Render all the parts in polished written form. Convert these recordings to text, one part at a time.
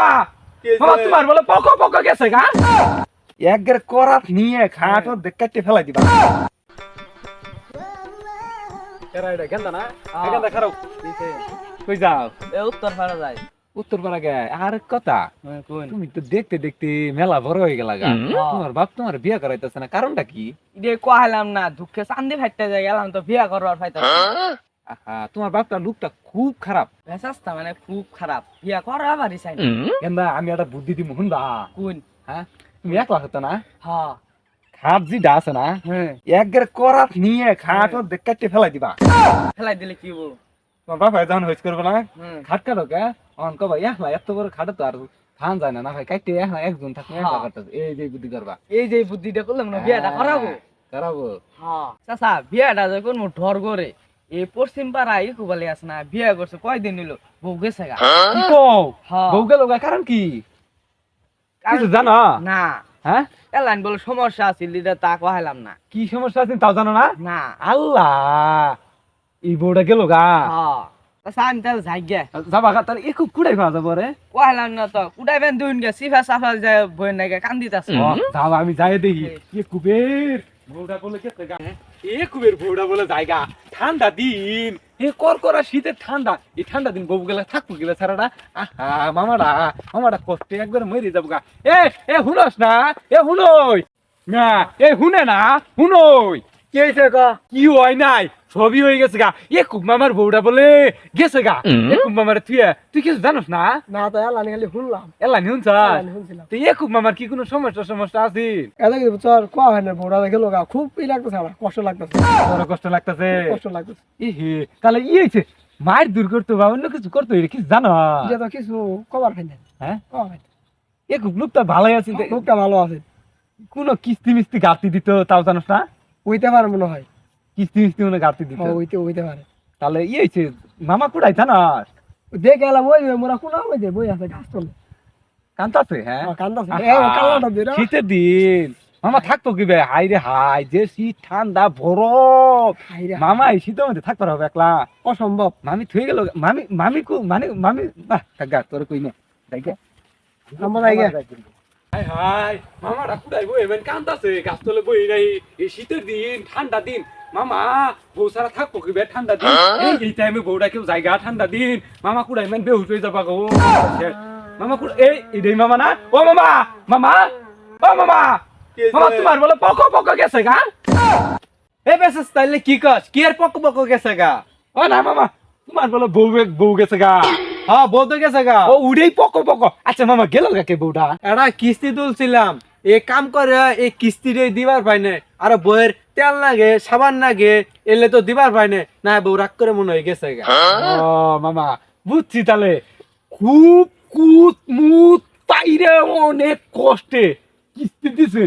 মামা তোমার বলে পক পক গেছে গা একবার করাত নিয়ে খাটো দেখতে ফেলাই দিবা কেরাইডা গেন্দা না গেন্দা খারাপ কই যাও এ উত্তর পাড়া যায় উত্তর পাড়া গে আর কথা তুমি তো দেখতে দেখতে মেলা বড় হয়ে গেলা গা তোমার বাপ তোমার বিয়ে করাইতেছে না কারণটা কি ইদে কইলাম না দুঃখে চান্দি ফাইতে যাই গেলাম তো বিয়া করবার ফাইতা আহা তোমার বাপটা লোকটা খুব খারাপ ভেসাস্তা মানে খুব খারাপ বিয়া করা বাড়ি চাই না গেন্দা আমি একটা বুদ্ধি দিমু শুনবা কোন হ্যাঁ তুমি একলা হতো না হ্যাঁ খাট যেটা আছে না একবার করাত নিয়ে খাটো দেখতে ফেলাই দিবা ফেলাই দিলে কি বল তোমার বাবা যখন হইস করবে না খাট কাটো কে অন কবা একলা এত বড় খাটো তো আর থান যায় না না ভাই কাটতে একলা একজন থাকলে একলা কাটতে এই যে বুদ্ধি করবা এই যে বুদ্ধিটা করলাম না বিয়াটা করাবো করাবো হ্যাঁ চাচা বিয়াটা যখন মোর ঢর করে এই পশ্চিম পাড়া ই কুবালি আছে না বিয়া করছে কয়দিন নিলো বউ গেছে গা কি কও হ্যাঁ বউ গেল গা কারণ কি কিছু জানো না হ্যাঁ এলাইন বলে সমস্যা আছে লিডা তা কইলাম না কি সমস্যা আছে তাও জানো না না আল্লাহ এই বউটা গেল গা হ্যাঁ চাচা আমি তাহলে যাই গে যাবা গা তাহলে একটু কুড়াই পাওয়া যাবো রে কইলাম না তো কুদাইবেন দুইন গে সিফা সাফা যায় বই নাকি কান্দিতাছে যাবা আমি যাই দেখি এ কুবের বউটা বলে গেছে গা এ কুবের বউটা বলে জায়গা ঠান্ডা দিন এ করকরা শীতের ঠান্ডা এই ঠান্ডা দিন বউ গেলে থাকবো গেলে সারাটা আহা মামাটা কষ্টে একবার মরে যাবো গা এ হুনস না এ হুনই না এ হুনে না হুনই কি হইছে গো কি হয় নাই সবই হয়ে গেছে গা এ কুক মামার বউটা বলে গেছে গা এ কুক মামার তুই কিছু জানোস না না তো এলানি খালি শুনলাম এলা নিউনছ শুনছিলাম তুই এ কুক মামার কি কোনো সমস্যা আছে এলা কি তোর কোয়া হয় না বড়া দেখে লোক খুব ই লাগতেছে আমার কষ্ট লাগতেছে বড় কষ্ট লাগতেছে কষ্ট লাগতেছে ইহে তাহলে ই হইছে মায়ের দূর করতে বা অন্য কিছু করতে হইলে কিছু জানো যে তো কিছু কবার খাই না হ্যাঁ কবার খাই এ কুক লোকটা ভালোই আছে লোকটা ভালো আছে কোনো কিস্তি মিস্তি গাতি দিত তাও জানোস না হইতে পারে মনে হয় কিস্তি মিস্তি মনে গাতি দিত হইতে পারে তাহলে ই হইছে মামা কুড়াই জানাস দেখে এলাম ওই মোরা কোনা ওই যে বই আছে গাছ তলে কান্তাছে হ্যাঁ কান্দাছে আহা, শীতের দিন মামা থাকতো কি বে হাই রে হাই যে শীত ঠান্ডা বরফ মামা এই শীতের মধ্যে থাকতে হবে একলা অসম্ভব মামি থুয়ে গেল মামি মামি না থাকা তোর কই না দেখে আমার আইগা হাই হাই মামাটা কুড়াই বই এমন কান্দাছে গাছ তলে বই নাই এই শীতের দিন ঠান্ডা দিন মামা বউ সারা থাকবো কি বে ঠান্ডা দিন এই টাইমে বউটা কেউ জায়গা ঠান্ডা দিন মামা কুড়াই এমন বেহুশ হয়ে যাবা গো মামা কুড় এই মামা না ও মামা মামা ও মামা মামা তোমার বলে পক গেছে গা এ বেসস তাইলে কি কস কি আর পক গেছে গা ও না মামা তোমার বলে বউ গেছে গা হ্যাঁ বউ তো গেছে গা ও উড়েই পক আচ্ছা মামা গেল গা কে বউটা এটা কিস্তি তুলছিলাম এই কাম করে এই কিস্তিরে দিবার পাই না আর বইয়ের তেল লাগে সাবান লাগে এলে তো দিবার পাই না বউ রাগ করে মনে হয়ে গেছে গা ও মামা বুঝছি তাহলে খুব কুত মুত পাইরে অনেক কষ্টে কিস্তি দিছে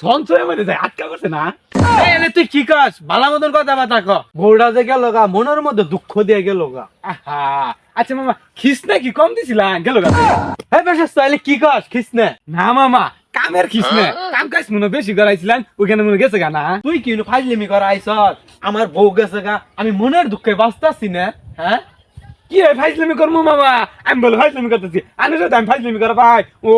সঞ্চয় মানে যায় আটকা করছে না এলে তুই কি কাজ ভালো মতন কথা বাতা ক বউটা যে গেল গা মনের মধ্যে দুঃখ দিয়ে গেল গা আহা আচ্ছা মামা খিস না কি কম দিছিলাম গেল গা হ্যাঁ বেশ তাইলে কি কাজ খিস না না মামা কামের খিস না কাম কাজ মনে বেশি করাইছিলাম ওইখানে মনে গেছে গা না তুই কি ফাইজলিমি করা আইস আমার বউ গেছে গা আমি মনের দুঃখে বাঁচতাছি না হ্যাঁ কি ফাইজলামি করবো মামা আমি বলে ফাইজলামি করতেছি আনে যদি আমি ফাইজলামি করা ভাই ও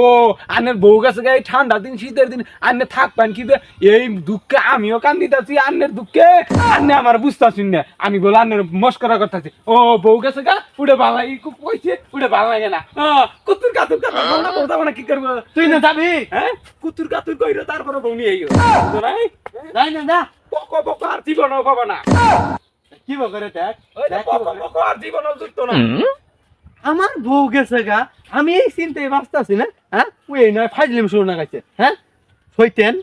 আনের বউ গেছে গা এই ঠান্ডা দিন শীতের দিন আনে থাকবেন কি এই দুঃখে আমিও কান দিতেছি আন্নের দুঃখে আন্নে আমার বুঝতেছি না আমি বলে আন্নের মস্করা করতেছি ও বউ গেছে গা উড়ে ভালো কইছে উড়ে ভালো লাগে না কুতুর কাতুর কথা বল না বলতে মানে কি করবো তুই না যাবি হ্যাঁ কুতুর কাতুর কইরো তারপরে বউ নিয়ে যাই না যা পক আর জীবন পাবো না কি বকরে দেখ আর জীবন যুক্ত না আমার বউ গেছে গা আমি এই চিন্তায় বাঁচতাছি না হ্যাঁ ওই নয় ফাইজলিমি শুরু না গাইছে হ্যাঁ হইতেন